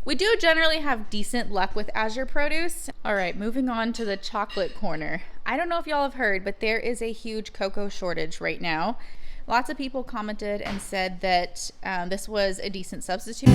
We do generally have decent luck with Azure produce. All right, moving on to the chocolate corner. I don't know if y'all have heard, but there is a huge cocoa shortage right now. Lots of people commented and said that this was a decent substitute.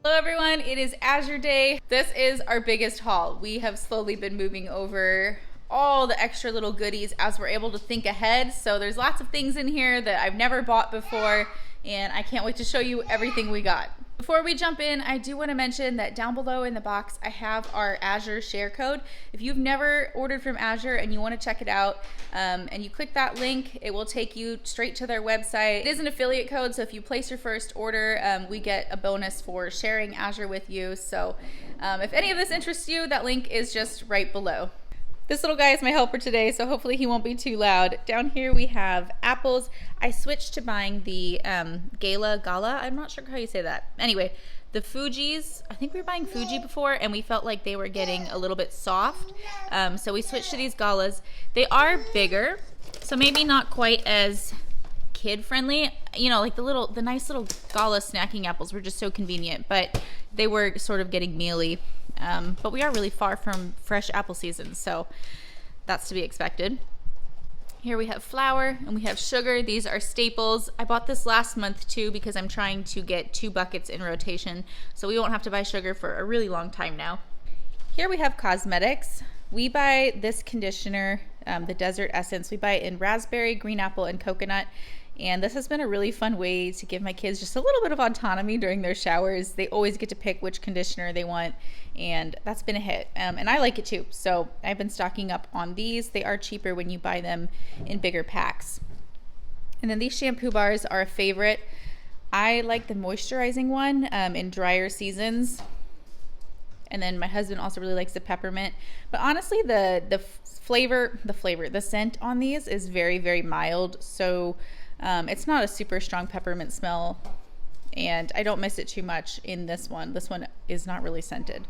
Hello everyone, it is Azure Day. This is our biggest haul. We have slowly been moving over all the extra little goodies as we're able to think ahead. So there's lots of things in here that I've never bought before, and I can't wait to show you everything we got. Before we jump in, I do want to mention that down below in the box, I have our Azure share code. If you've never ordered from Azure and you want to check it out, and you click that link, it will take you straight to their website. It is an affiliate code, so if you place your first order, we get a bonus for sharing Azure with you. So if any of this interests you, that link is just right below. This little guy is my helper today, so hopefully he won't be too loud. Down here we have apples. I switched to buying the Gala, I'm not sure how you say that. Anyway, the Fuji's, I think we were buying Fuji before, and we felt like they were getting a little bit soft. So we switched to these Galas. They are bigger, so maybe not quite as kid friendly. You know, like the nice little Gala snacking apples were just so convenient, but they were sort of getting mealy. But we are really far from fresh apple season, so that's to be expected. Here we have flour and we have sugar. These are staples. I bought this last month too because I'm trying to get 2 buckets in rotation, so we won't have to buy sugar for a really long time now. Here we have cosmetics. We buy this conditioner, the Desert Essence. We buy it in raspberry, green apple, and coconut. And this has been a really fun way to give my kids just a little bit of autonomy during their showers. They always get to pick which conditioner they want, and that's been a hit. And I like it too, so I've been stocking up on these. They are cheaper when you buy them in bigger packs. And then these shampoo bars are a favorite. I like the moisturizing one in drier seasons. And then my husband also really likes the peppermint. But honestly, the scent on these is very, very mild. So it's not a super strong peppermint smell, and I don't miss it too much in this one. This one is not really scented.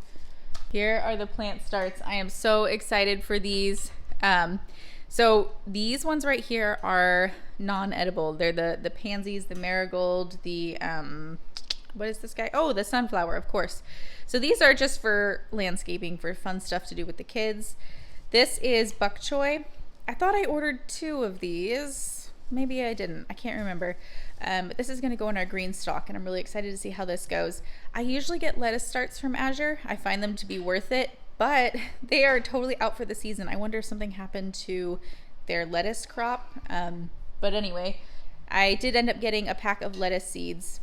Here are the plant starts. I am so excited for these. So these ones right here are non-edible. They're the pansies, the marigold, the what is this guy? Oh, the sunflower, of course. So these are just for landscaping, for fun stuff to do with the kids. This is bok choy. I thought I ordered 2 of these. Maybe I didn't. I can't remember. But this is going to go in our green stock, and I'm really excited to see how this goes. I usually get lettuce starts from Azure. I find them to be worth it, but they are totally out for the season. I wonder if something happened to their lettuce crop. But anyway, I did end up getting a pack of lettuce seeds.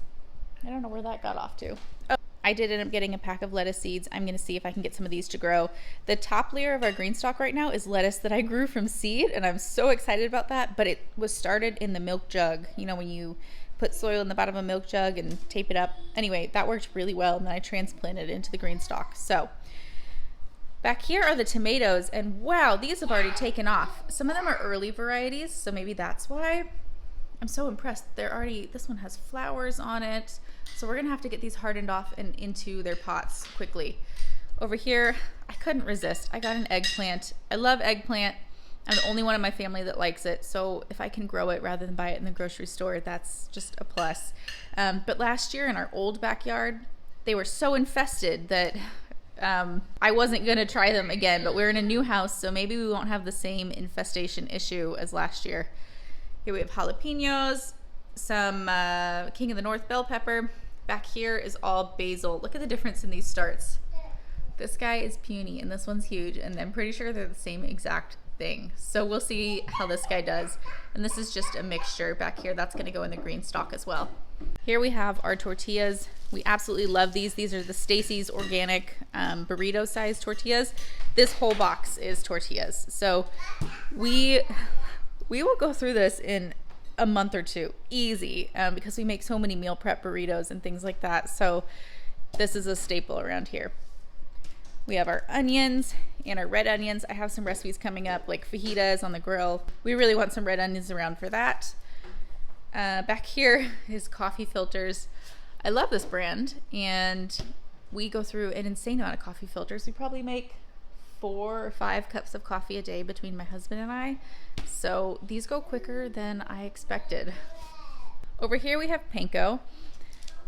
I don't know where that got off to. Oh, I did end up getting a pack of lettuce seeds. I'm going to see if I can get some of these to grow. The top layer of our green stock right now is lettuce that I grew from seed, and I'm so excited about that, but it was started in the milk jug. You know, when you put soil in the bottom of a milk jug and tape it up. Anyway, that worked really well, and then I transplanted it into the green stock. So back here are the tomatoes, and wow, these have already taken off. Some of them are early varieties, so maybe that's why. I'm so impressed. This one has flowers on it. So we're gonna have to get these hardened off and into their pots quickly. Over here, I couldn't resist. I got an eggplant. I love eggplant. I'm the only one in my family that likes it. So if I can grow it rather than buy it in the grocery store, that's just a plus. But last year in our old backyard, they were so infested that I wasn't gonna try them again, but we're in a new house, so maybe we won't have the same infestation issue as last year. Here we have jalapenos, some King of the North bell pepper. Back here is all basil. Look at the difference in these starts. This guy is puny and this one's huge, and I'm pretty sure they're the same exact thing. So we'll see how this guy does. And this is just a mixture back here. That's gonna go in the green stock as well. Here we have our tortillas. We absolutely love these. These are the Stacy's organic burrito size tortillas. This whole box is tortillas. So we will go through this in a month or 2, easy, because we make so many meal prep burritos and things like that. So this is a staple around here. We have our onions and our red onions. I have some recipes coming up, like fajitas on the grill. We really want some red onions around for that. Back here is coffee filters. I love this brand, and we go through an insane amount of coffee filters. We probably make 4 or 5 cups of coffee a day between my husband and I. So these go quicker than I expected. Over here we have panko.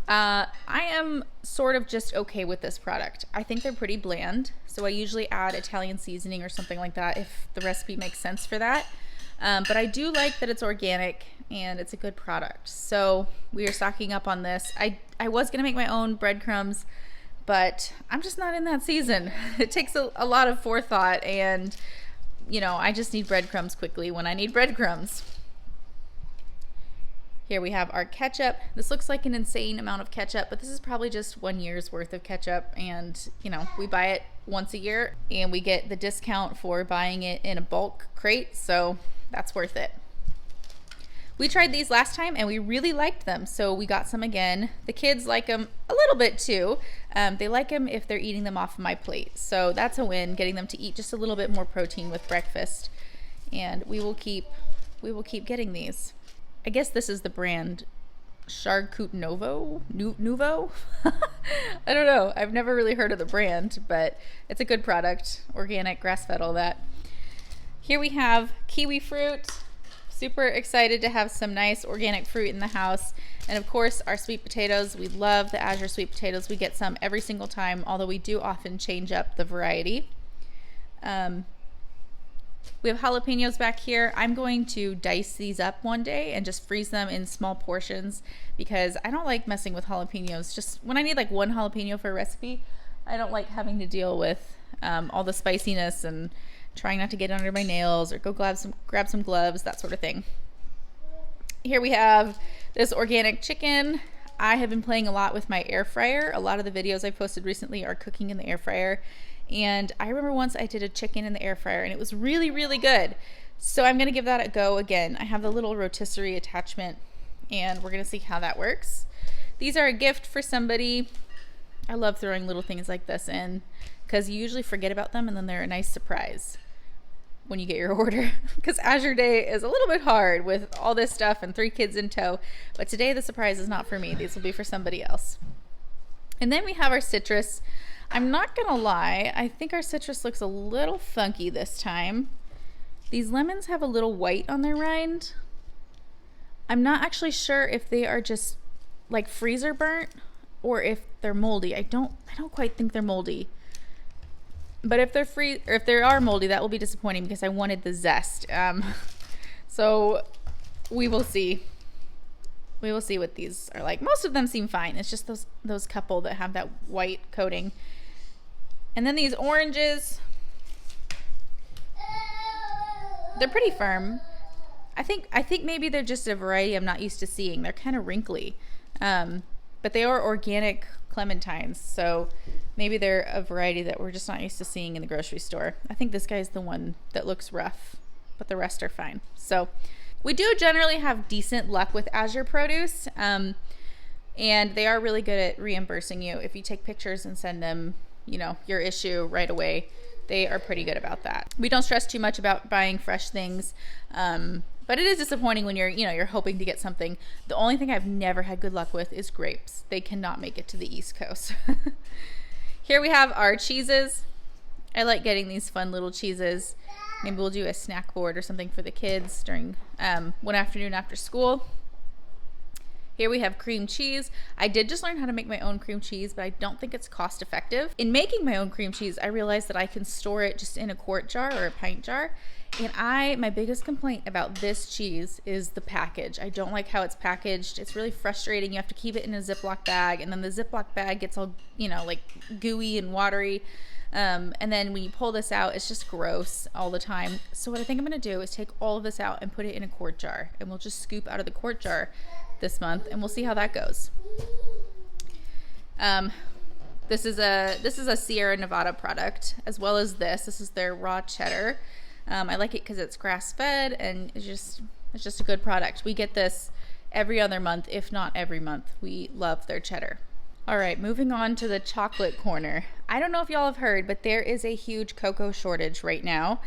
I am sort of just okay with this product. I think they're pretty bland, so I usually add Italian seasoning or something like that if the recipe makes sense for that. But I do like that it's organic and it's a good product. So we are stocking up on this. I was gonna make my own breadcrumbs, but I'm just not in that season. It takes a lot of forethought, and I just need breadcrumbs quickly when I need breadcrumbs. Here we have our ketchup. This looks like an insane amount of ketchup, but this is probably just 1 year's worth of ketchup, and we buy it once a year and we get the discount for buying it in a bulk crate, so that's worth it. We tried these last time and we really liked them, so we got some again. The kids like them a little bit too. They like them if they're eating them off my plate, so that's a win, getting them to eat just a little bit more protein with breakfast. And we will keep getting these. I guess this is the brand Charcut Nouveau? I don't know. I've never really heard of the brand, but it's a good product. Organic, grass-fed, all that. Here we have kiwi fruit. Super excited to have some nice organic fruit in the house. And of course, our sweet potatoes. We love the Azure sweet potatoes. We get some every single time, although we do often change up the variety. We have jalapenos back here. I'm going to dice these up one day and just freeze them in small portions because I don't like messing with jalapenos. Just when I need like one jalapeno for a recipe, I don't like having to deal with all the spiciness and trying not to get under my nails or go grab some gloves, that sort of thing. Here we have this organic chicken. I have been playing a lot with my air fryer. A lot of the videos I've posted recently are cooking in the air fryer. And I remember once I did a chicken in the air fryer and it was really, really good. So I'm gonna give that a go again. I have the little rotisserie attachment and we're gonna see how that works. These are a gift for somebody. I love throwing little things like this in because you usually forget about them and then they're a nice surprise when you get your order. Because Azure Day is a little bit hard with all this stuff and 3 kids in tow. But today the surprise is not for me. These will be for somebody else. And then we have our citrus. I'm not gonna lie, I think our citrus looks a little funky this time. These lemons have a little white on their rind. I'm not actually sure if they are just like freezer burnt or if they're moldy. I don't quite think they're moldy. But if they are moldy, that will be disappointing because I wanted the zest. So we will see. We will see what these are like. Most of them seem fine. It's just those couple that have that white coating. And then these oranges, they're pretty firm. I think maybe they're just a variety I'm not used to seeing. They're kind of wrinkly, but they are organic clementines, so maybe they're a variety that we're just not used to seeing in the grocery store. I think this guy's the one that looks rough, but the rest are fine. So we do generally have decent luck with Azure produce, and they are really good at reimbursing you if you take pictures and send them your issue right away. They are pretty good about that. We don't stress too much about buying fresh things, but it is disappointing when you're hoping to get something. The only thing I've never had good luck with is grapes. They cannot make it to the East Coast. Here we have our cheeses. I like getting these fun little cheeses. Maybe we'll do a snack board or something for the kids during one afternoon after school. Here we have cream cheese. I did just learn how to make my own cream cheese, but I don't think it's cost effective. In making my own cream cheese, I realized that I can store it just in a quart jar or a pint jar. And my biggest complaint about this cheese is the package. I don't like how it's packaged. It's really frustrating. You have to keep it in a Ziploc bag, and then the Ziploc bag gets all, like gooey and watery. And then when you pull this out, it's just gross all the time. So what I think I'm gonna do is take all of this out and put it in a quart jar, and we'll just scoop out of the quart jar this month, and we'll see how that goes. This is a Sierra Nevada product, as well as this. This is their raw cheddar. I like it because it's grass-fed, and it's just a good product. We get this every other month, if not every month. We love their cheddar. All right, moving on to the chocolate corner. I don't know if y'all have heard, but there is a huge cocoa shortage right now.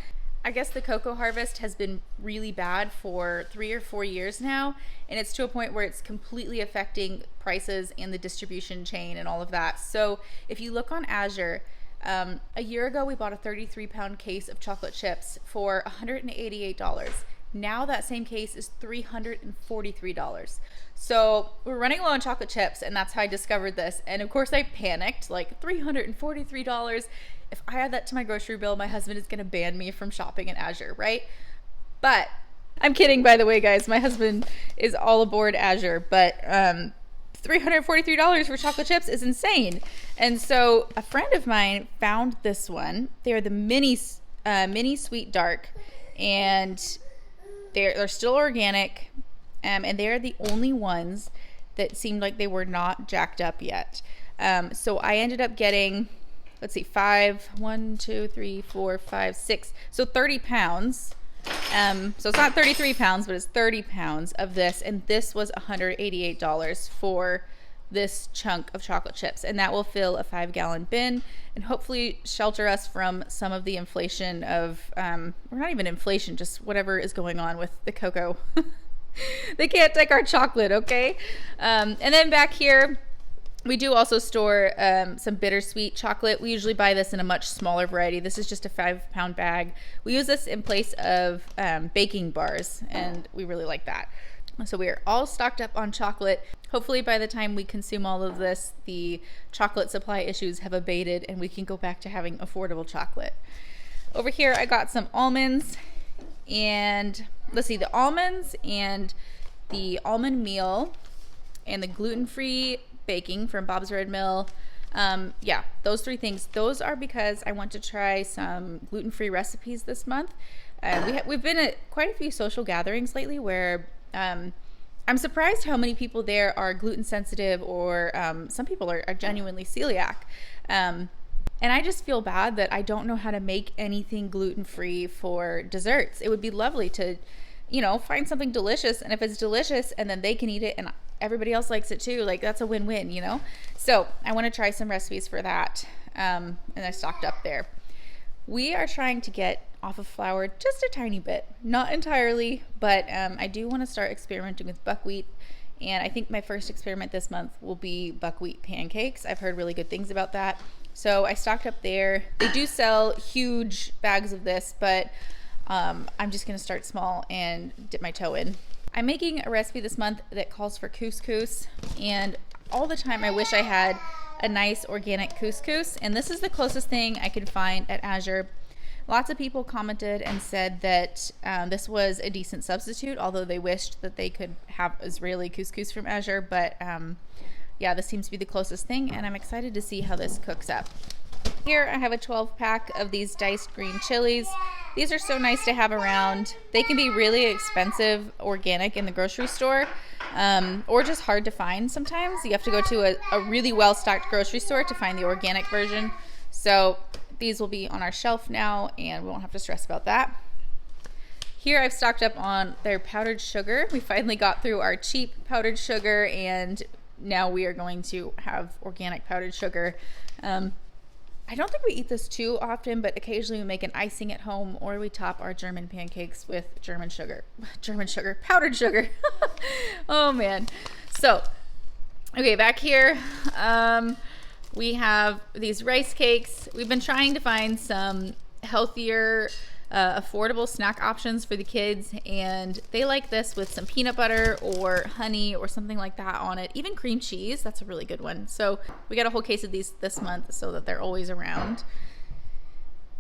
I guess the cocoa harvest has been really bad for 3 or 4 years now, and it's to a point where it's completely affecting prices and the distribution chain and all of that. So if you look on Azure, a year ago we bought a 33-pound case of chocolate chips for $188. Now that same case is $343. So we're running low on chocolate chips, and that's how I discovered this. And of course I panicked, like $343. If I add that to my grocery bill, my husband is gonna ban me from shopping in Azure, right? But I'm kidding, by the way, guys. My husband is all aboard Azure, but $343 for chocolate chips is insane. And so a friend of mine found this one. They're the mini sweet dark, and they're still organic, and they're the only ones that seemed like they were not jacked up yet. So I ended up getting, let's see, 6, so 30 pounds. So it's not 33 pounds, but it's 30 pounds of this, and this was $188 for this chunk of chocolate chips, and that will fill a 5-gallon bin and hopefully shelter us from some of the inflation of or not even inflation, just whatever is going on with the cocoa. They can't take our chocolate, okay? And then back here we do also store some bittersweet chocolate. We usually buy this in a much smaller variety. This is just a 5-pound bag. We use this in place of baking bars, and we really like that. So we are all stocked up on chocolate. Hopefully by the time we consume all of this, the chocolate supply issues have abated and we can go back to having affordable chocolate. Over here I got some almonds, and let's see, the almonds and the almond meal and the gluten-free baking from Bob's Red Mill. Yeah, those 3 things. Those are because I want to try some gluten-free recipes this month. We've been at quite a few social gatherings lately where I'm surprised how many people there are gluten sensitive, or some people are genuinely celiac. And I just feel bad that I don't know how to make anything gluten-free for desserts. It would be lovely to, find something delicious, and if it's delicious and then they can eat it and everybody else likes it too, like that's a win-win, So I want to try some recipes for that, and I stocked up there. We are trying to get off of flour just a tiny bit, not entirely, but I do want to start experimenting with buckwheat, and I think my first experiment this month will be buckwheat pancakes. I've heard really good things about that, so I stocked up there. They do sell huge bags of this, but I'm just going to start small and dip my toe in. I'm making a recipe this month that calls for couscous, and all the time I wish I had a nice organic couscous, and this is the closest thing I could find at Azure. Lots of people commented and said that this was a decent substitute, although they wished that they could have Israeli couscous from Azure, but yeah, this seems to be the closest thing, and I'm excited to see how this cooks up. Here I have a 12-pack of these diced green chilies. These are so nice to have around. They can be really expensive organic in the grocery store, or just hard to find sometimes. You have to go to a really well-stocked grocery store to find the organic version. So these will be on our shelf now, and we won't have to stress about that. Here I've stocked up on their powdered sugar. We finally got through our cheap powdered sugar, and now we are going to have organic powdered sugar. I don't think we eat this too often, but occasionally we make an icing at home, or we top our German pancakes with powdered sugar. Oh man. So, okay, back here, we have these rice cakes. We've been trying to find some healthier, affordable snack options for the kids, and they like this with some peanut butter or honey or something like that on it. Even cream cheese, that's a really good one. So we got a whole case of these this month so that they're always around.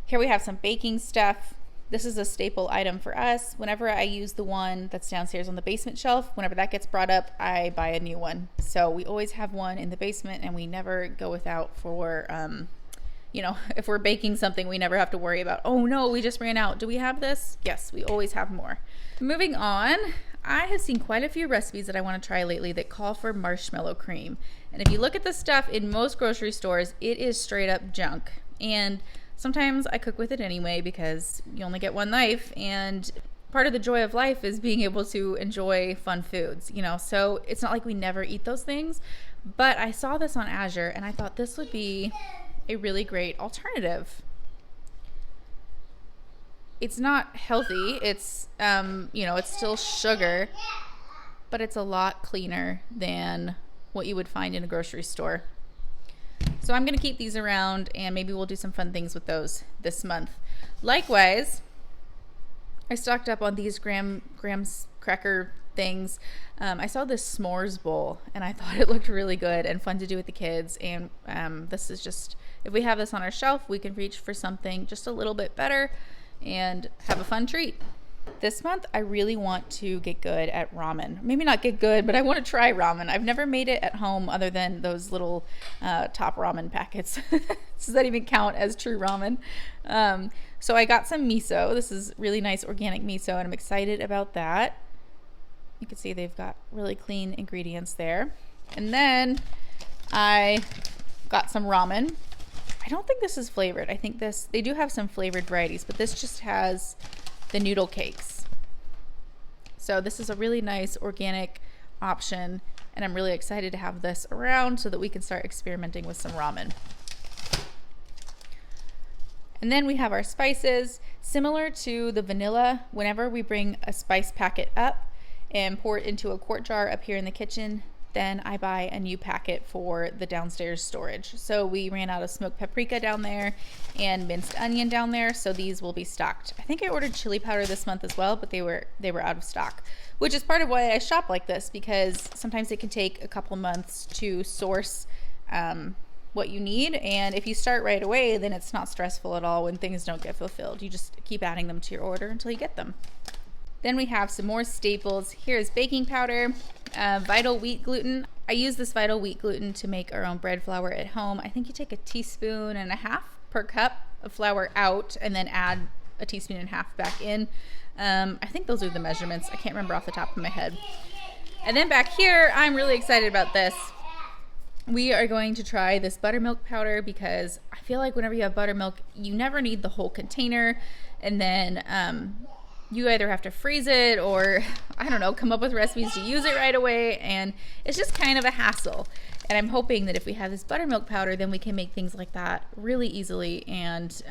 Here we have some baking stuff. This is a staple item for us. Whenever I use the one that's downstairs on the basement shelf, whenever that gets brought up, I buy a new one. So we always have one in the basement, and we never go without for if we're baking something, we never have to worry about, oh no, we just ran out. Do we have this? Yes, we always have more. Moving on, I have seen quite a few recipes that I want to try lately that call for marshmallow cream. And if you look at the stuff in most grocery stores, it is straight up junk. And sometimes I cook with it anyway because you only get one life, and part of the joy of life is being able to enjoy fun foods, so it's not like we never eat those things. But I saw this on Azure, and I thought this would be a really great alternative. It's not healthy. It's it's still sugar, but it's a lot cleaner than what you would find in a grocery store. So I'm going to keep these around, and maybe we'll do some fun things with those this month. Likewise, I stocked up on these grams cracker things. I saw this s'mores bowl and I thought it looked really good and fun to do with the kids. And this is just, if we have this on our shelf, we can reach for something just a little bit better and have a fun treat. This month, I really want to get good at ramen. Maybe not get good, but I want to try ramen. I've never made it at home other than those little top ramen packets. Does that even count as true ramen? So I got some miso. This is really nice organic miso, and I'm excited about that. You can see they've got really clean ingredients there. And then I got some ramen. I don't think this is flavored. I think they do have some flavored varieties, but this just has the noodle cakes. So this is a really nice organic option, and I'm really excited to have this around so that we can start experimenting with some ramen. And then we have our spices. Similar to the vanilla, whenever we bring a spice packet up and pour it into a quart jar up here in the kitchen, then I buy a new packet for the downstairs storage. So we ran out of smoked paprika down there and minced onion down there, so these will be stocked. I think I ordered chili powder this month as well, but they were out of stock, which is part of why I shop like this, because sometimes it can take a couple months to source what you need, and if you start right away, then it's not stressful at all when things don't get fulfilled. You just keep adding them to your order until you get them. Then we have some more staples. Here's baking powder, Vital wheat gluten. I use this Vital wheat gluten to make our own bread flour at home. I think you take 1.5 teaspoons per cup of flour out and then add 1.5 teaspoons back in. I think those are the measurements. I can't remember off the top of my head. And then back here, I'm really excited about this. We are going to try this buttermilk powder because I feel like whenever you have buttermilk, you never need the whole container, and then you either have to freeze it or, I don't know, come up with recipes to use it right away, and it's just kind of a hassle. And I'm hoping that if we have this buttermilk powder, then we can make things like that really easily, and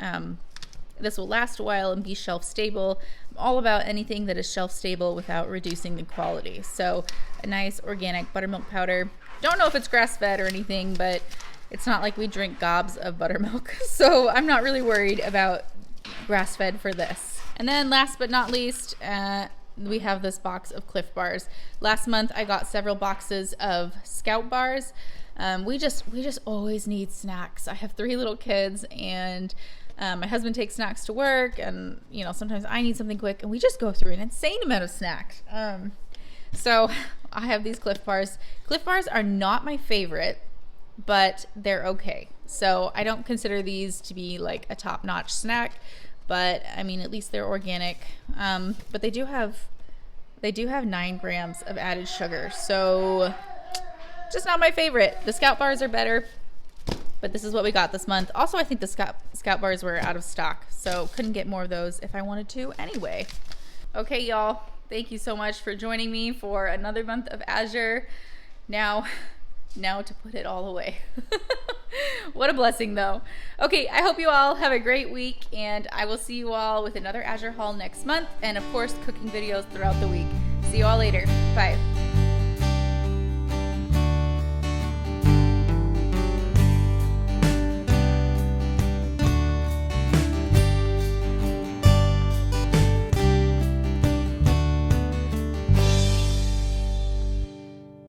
this will last a while and be shelf stable. I'm all about anything that is shelf stable without reducing the quality. So a nice organic buttermilk powder. Don't know if it's grass-fed or anything, but it's not like we drink gobs of buttermilk, so I'm not really worried about grass-fed for this. And then last but not least, we have this box of Cliff Bars. Last month I got several boxes of Scout Bars. We just always need snacks. I have 3 little kids, and my husband takes snacks to work, and you know, sometimes I need something quick, and we just go through an insane amount of snacks. So I have these Cliff Bars. Cliff Bars are not my favorite, but they're okay. So I don't consider these to be like a top-notch snack, but I mean, at least they're organic. But they do have 9 grams of added sugar, so just not my favorite. The Scout Bars are better, but this is what we got this month. Also, I think the Scout Bars were out of stock, so couldn't get more of those if I wanted to anyway. Okay, y'all. Thank you so much for joining me for another month of Azure. Now to put it all away. What a blessing, though. Okay, I hope you all have a great week, and I will see you all with another Azure haul next month, and of course, cooking videos throughout the week. See you all later. Bye.